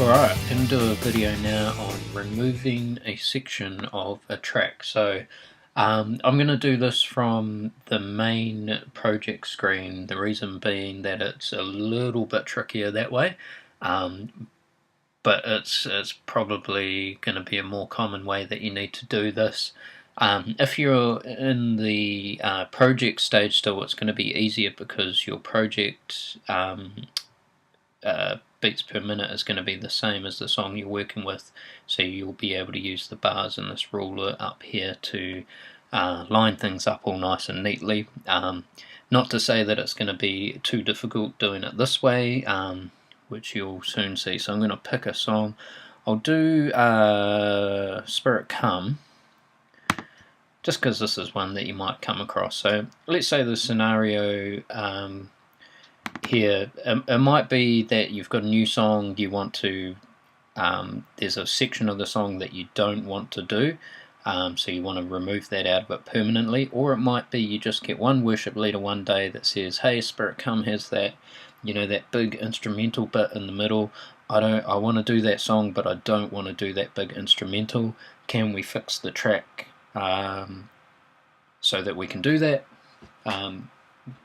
Alright, I'm going to do a video now on removing a section of a track. So I'm going to do this from the main project screen, the reason being that it's a little bit trickier that way, but it's probably going to be a more common way that you need to do this. If you're in the project stage still, it's going to be easier because your project beats per minute is going to be the same as the song you're working with, so you'll be able to use the bars and this ruler up here to line things up all nice and neatly. Not to say that it's going to be too difficult doing it this way, which you'll soon see. So I'm going to pick a song. I'll do Spirit Come, just because this is one that you might come across. So let's say the scenario here, it might be that you've got a new song you want to, there's a section of the song that you don't want to do, so you want to remove that out of it permanently. Or it might be you just get one worship leader one day that says, hey, Spirit Come has that, that big instrumental bit in the middle. I want to do that song, but I don't want to do that big instrumental. Can we fix the track so that we can do that?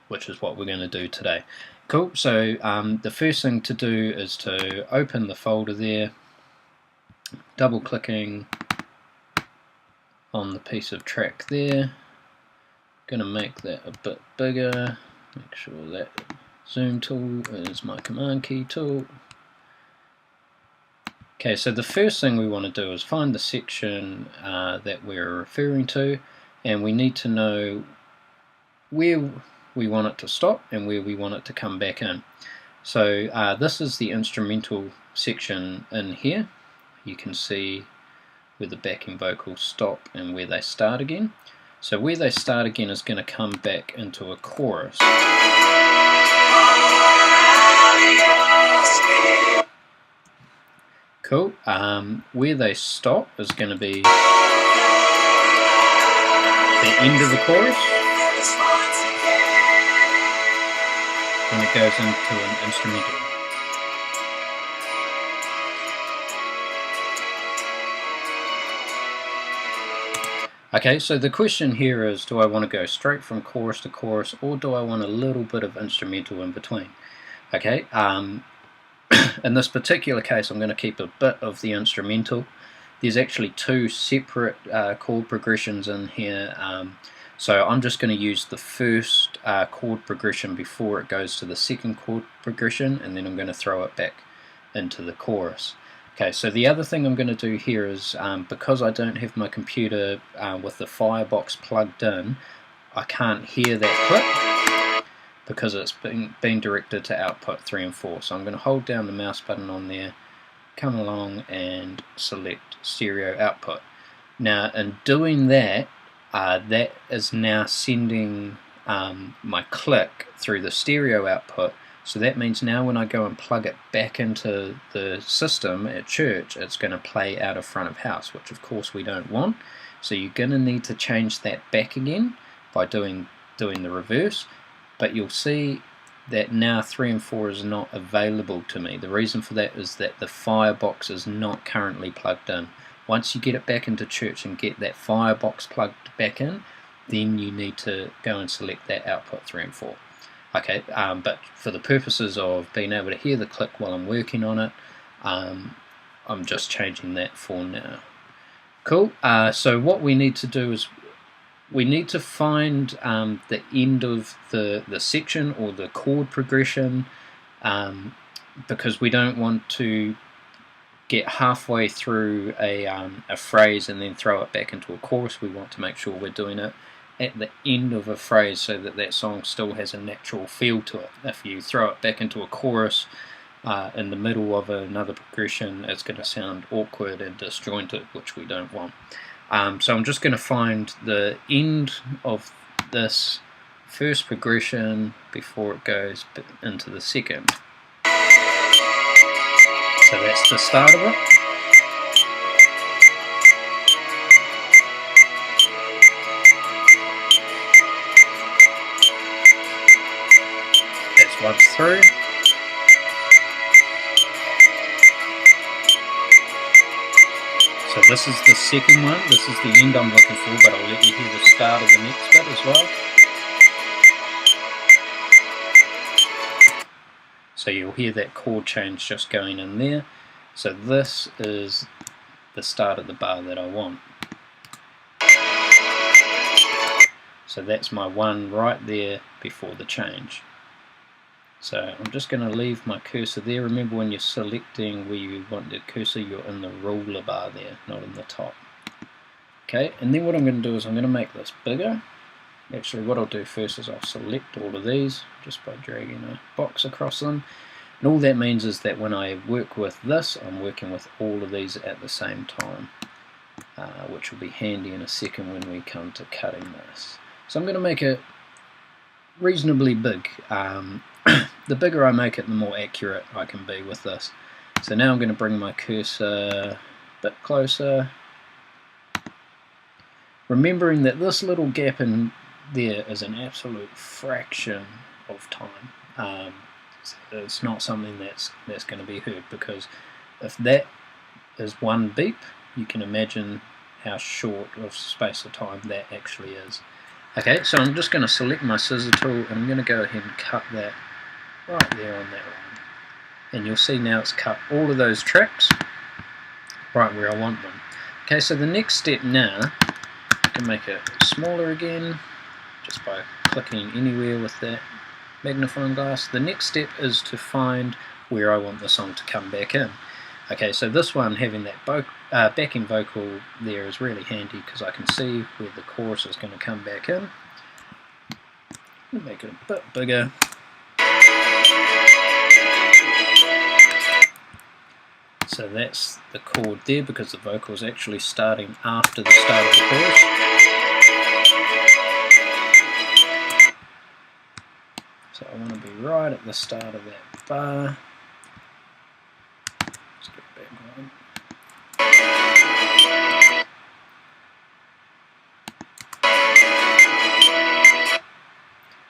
Which is what we're going to do today. Cool, so the first thing to do is to open the folder there, double clicking on the piece of track there. Going to make that a bit bigger, make sure that zoom tool is my command key tool. Okay, so the first thing we want to do is find the section that we're referring to, and we need to know where we want it to stop and where we want it to come back in. So this is the instrumental section in here. You can see where the backing vocals stop and where they start again. So where they start again is going to come back into a chorus. Cool. Where they stop is going to be the end of the chorus, and it goes into an instrumental. Okay, so the question here is, do I want to go straight from chorus to chorus, or do I want a little bit of instrumental in between? Okay, in this particular case I'm going to keep a bit of the instrumental. There's actually two separate chord progressions in here, so I'm just going to use the first chord progression before it goes to the second chord progression, and then I'm going to throw it back into the chorus. Okay, so the other thing I'm going to do here is, because I don't have my computer with the firebox plugged in, I can't hear that click because it's been directed to output 3 and 4. So I'm going to hold down the mouse button on there, come along and select stereo output. Now in doing that, that is now sending my click through the stereo output. So that means now when I go and plug it back into the system at church, it's going to play out of front of house, which of course we don't want. So you're going to need to change that back again by doing the reverse. But you'll see that now 3 and 4 is not available to me. The reason for that is that the firebox is not currently plugged in. Once you get it back into church and get that firebox plugged back in, then you need to go and select that output 3 and 4. Okay, but for the purposes of being able to hear the click while I'm working on it, I'm just changing that for now. Cool, so what we need to do is we need to find the end of the section or the chord progression, because we don't want to get halfway through a phrase and then throw it back into a chorus. We want to make sure we're doing it at the end of a phrase so that that song still has a natural feel to it. If you throw it back into a chorus in the middle of another progression, it's going to sound awkward and disjointed, which we don't want. So I'm just going to find the end of this first progression before it goes into the second. So that's the start of it. That's once through. So this is the second one, this is the end I'm looking for, but I'll let you hear the start of the next bit as well. So you'll hear that chord change just going in there. So this is the start of the bar that I want. So that's my one right there before the change. So I'm just going to leave my cursor there. Remember, when you're selecting where you want the cursor, you're in the ruler bar there, not in the top. Okay, and then what I'm going to do is I'm going to make this bigger. Actually, what I'll do first is I'll select all of these just by dragging a box across them. And all that means is that when I work with this, I'm working with all of these at the same time, which will be handy in a second when we come to cutting this. So I'm going to make it reasonably big. The bigger I make it, the more accurate I can be with this. So now I'm going to bring my cursor a bit closer, remembering that this little gap in there is an absolute fraction of time. It's not something that's going to be heard, because if that is one beep, you can imagine how short of space of time that actually is. Okay, so I'm just going to select my scissor tool and I'm going to go ahead and cut that right there on that line. And you'll see now it's cut all of those tracks right where I want them. Okay, so the next step now, I can make it smaller again just by clicking anywhere with that magnifying glass. The next step is to find where I want the song to come back in. Okay, so this one, having that backing vocal there is really handy because I can see where the chorus is going to come back in. I'll make it a bit bigger. So that's the chord there, because the vocal is actually starting after the start of the chorus. So I want to be right at the start of that bar. Let's get back on.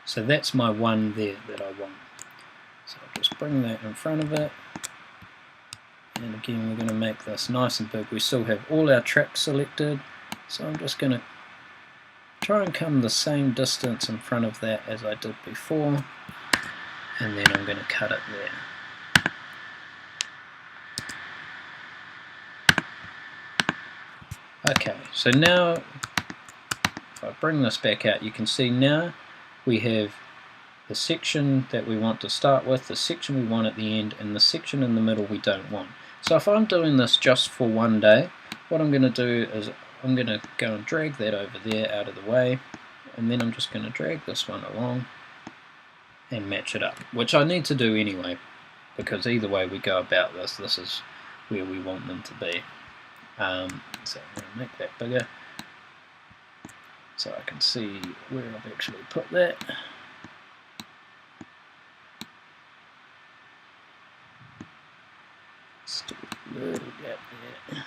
So that's my one there that I want. So I'll just bring that in front of it. And again, we're going to make this nice and big. We still have all our tracks selected. So I'm just going to try and come the same distance in front of that as I did before. And then I'm going to cut it there. Okay, so now if I bring this back out, you can see now we have the section that we want to start with, the section we want at the end, and the section in the middle we don't want. So if I'm doing this just for one day, what I'm going to do is I'm going to go and drag that over there out of the way, and then I'm just going to drag this one along and match it up, which I need to do anyway, because either way we go about this, this is where we want them to be. So I'm going to make that bigger so I can see where I've actually put that. Still a little gap there.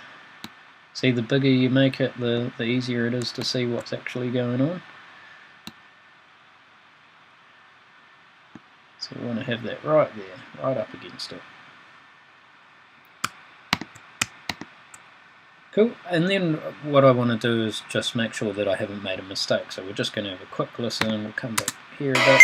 See, the bigger you make it, the easier it is to see what's actually going on. So we want to have that right there, right up against it. Cool, and then what I want to do is just make sure that I haven't made a mistake. So we're just going to have a quick listen. We'll come back here a bit.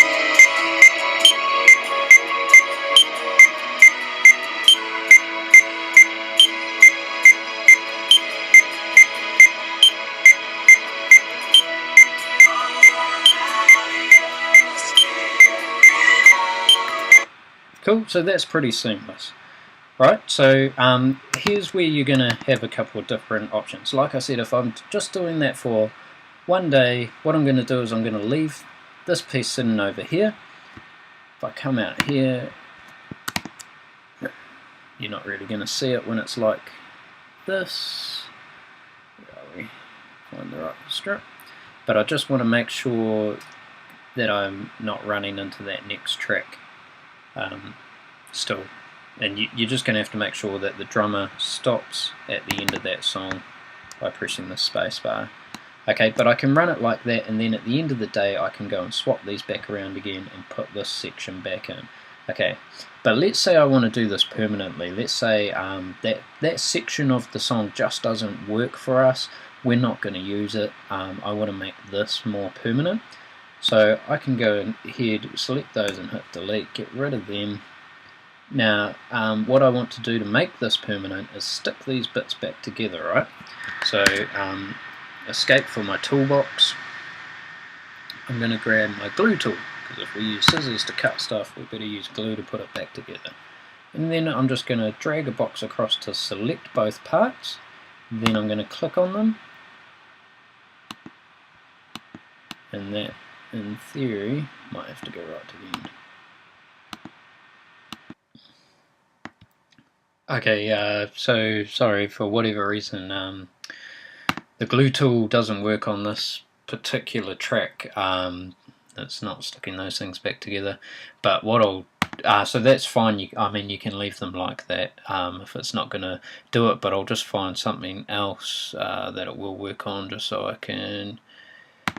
Cool, so that's pretty seamless. Right, so here's where you're going to have a couple of different options. Like I said, if I'm just doing that for one day, what I'm going to do is I'm going to leave this piece sitting over here. If I come out here, you're not really going to see it when it's like this. Where are we? Find the right strip. But I just want to make sure that I'm not running into that next track still. And you're just going to have to make sure that the drummer stops at the end of that song by pressing the space bar. Okay, but I can run it like that, and then at the end of the day I can go and swap these back around again and put this section back in. Okay, but let's say I want to do this permanently. Let's say that section of the song just doesn't work for us. We're not going to use it. I want to make this more permanent. So I can go ahead, select those and hit delete, get rid of them. Now what I want to do to make this permanent is stick these bits back together, right? So escape from my toolbox. I'm going to grab my glue tool, because if we use scissors to cut stuff, we better use glue to put it back together. And then I'm just going to drag a box across to select both parts. Then I'm going to click on them. And that, in theory, might have to go right to the end. Okay, so sorry, for whatever reason, the glue tool doesn't work on this particular track. It's not sticking those things back together. But what I'll so that's fine. I mean, you can leave them like that if it's not going to do it. But I'll just find something else that it will work on, just so I can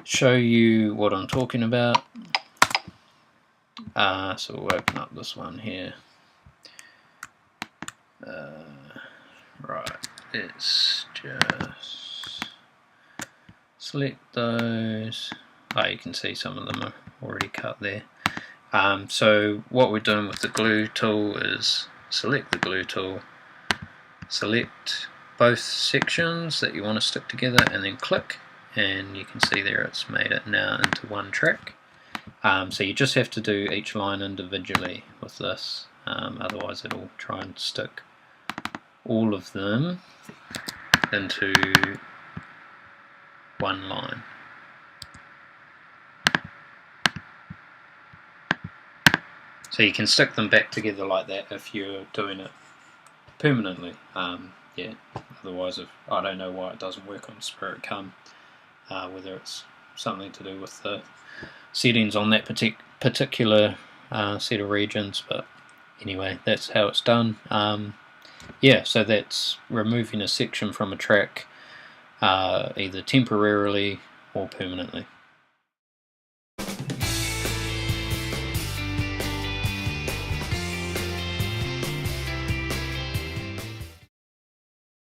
show you what I'm talking about. So we'll open up this one here. Right, let's just select those. You can see some of them are already cut there. So what we're doing with the glue tool is select the glue tool, select both sections that you want to stick together, and then click, and you can see there it's made it now into one track. So you just have to do each line individually with this, otherwise it'll try and stick all of them into one line. So you can stick them back together like that if you're doing it permanently. Yeah. Otherwise, I don't know why it doesn't work on Spirit Come, whether it's something to do with the settings on that particular set of regions. But anyway, that's how it's done. Yeah, so that's removing a section from a track, either temporarily or permanently.